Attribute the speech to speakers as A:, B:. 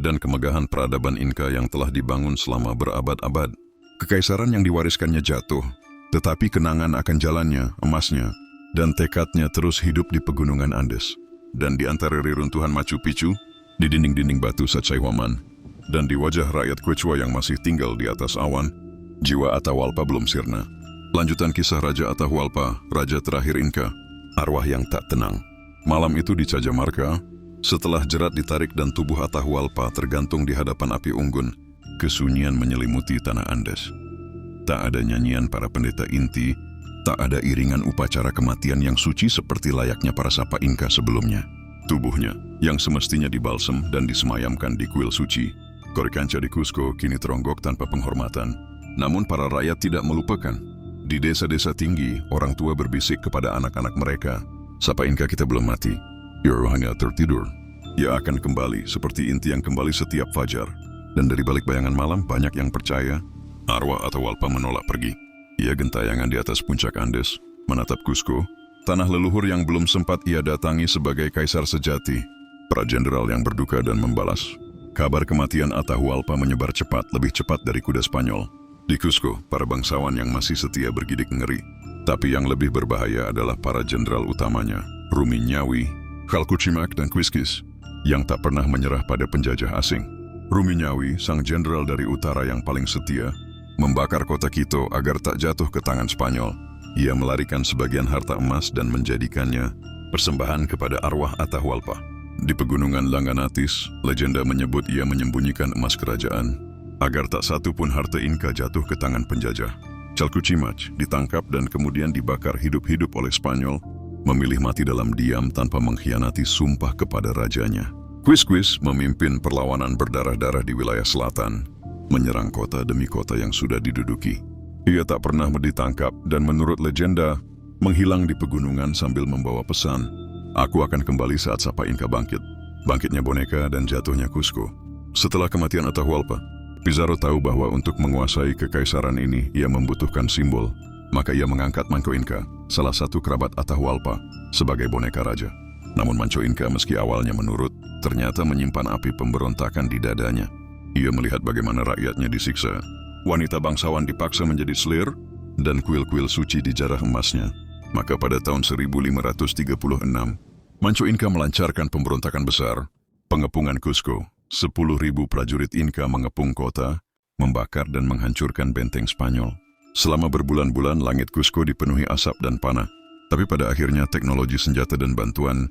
A: dan kemegahan peradaban Inka yang telah dibangun selama berabad-abad. Kekaisaran yang diwariskannya jatuh, tetapi kenangan akan jalannya, emasnya, dan tekadnya terus hidup di pegunungan Andes. Dan di antara reruntuhan Machu Picchu, di dinding-dinding batu Sacsayhuaman, dan di wajah rakyat Quechua yang masih tinggal di atas awan, jiwa Atahualpa belum sirna. Lanjutan kisah Raja Atahualpa, raja terakhir Inka, arwah yang tak tenang. Malam itu di Cajamarca, setelah jerat ditarik dan tubuh Atahualpa tergantung di hadapan api unggun, kesunyian menyelimuti tanah Andes. Tak ada nyanyian para pendeta inti, tak ada iringan upacara kematian yang suci seperti layaknya para sapa Inka sebelumnya. Tubuhnya, yang semestinya dibalsem dan disemayamkan di kuil suci, Coricancha di Cusco kini teronggok tanpa penghormatan. Namun para rakyat tidak melupakan. Di desa-desa tinggi, orang tua berbisik kepada anak-anak mereka, "Sapa Inka kita belum mati. Ia hanya tertidur. Ia akan kembali seperti inti yang kembali setiap fajar." Dan dari balik bayangan malam banyak yang percaya, arwah Atahualpa menolak pergi. Ia gentayangan di atas puncak Andes, menatap Cusco, tanah leluhur yang belum sempat ia datangi sebagai kaisar sejati. Para jenderal yang berduka dan membalas. Kabar kematian Atahualpa menyebar cepat, lebih cepat dari kuda Spanyol. Di Cusco, para bangsawan yang masih setia bergidik ngeri. Tapi yang lebih berbahaya adalah para jenderal utamanya, Rumiñawi, Calcuchimac, dan Quisquis, yang tak pernah menyerah pada penjajah asing. Rumiñawi, sang jenderal dari utara yang paling setia, membakar kota Quito agar tak jatuh ke tangan Spanyol. Ia melarikan sebagian harta emas dan menjadikannya persembahan kepada arwah Atahualpa. Di pegunungan Langanatis, legenda menyebut ia menyembunyikan emas kerajaan agar tak satu pun harta Inka jatuh ke tangan penjajah. Calcuchimac ditangkap dan kemudian dibakar hidup-hidup oleh Spanyol, memilih mati dalam diam tanpa mengkhianati sumpah kepada rajanya. Quisquis memimpin perlawanan berdarah-darah di wilayah selatan, menyerang kota demi kota yang sudah diduduki. Ia tak pernah ditangkap dan menurut legenda, menghilang di pegunungan sambil membawa pesan, "Aku akan kembali saat sapa Inka bangkit." Bangkitnya boneka dan jatuhnya Cusco. Setelah kematian Atahualpa, Pizarro tahu bahwa untuk menguasai kekaisaran ini, ia membutuhkan simbol. Maka ia mengangkat Manco Inca, salah satu kerabat Atahualpa, sebagai boneka raja. Namun Manco Inca meski awalnya menurut, ternyata menyimpan api pemberontakan di dadanya. Ia melihat bagaimana rakyatnya disiksa, wanita bangsawan dipaksa menjadi selir, dan kuil-kuil suci dijarah emasnya. Maka pada tahun 1536, Manco Inca melancarkan pemberontakan besar, pengepungan Cusco. 10.000 prajurit Inca mengepung kota, membakar dan menghancurkan benteng Spanyol. Selama berbulan-bulan langit Cusco dipenuhi asap dan panah, tapi pada akhirnya teknologi senjata dan bantuan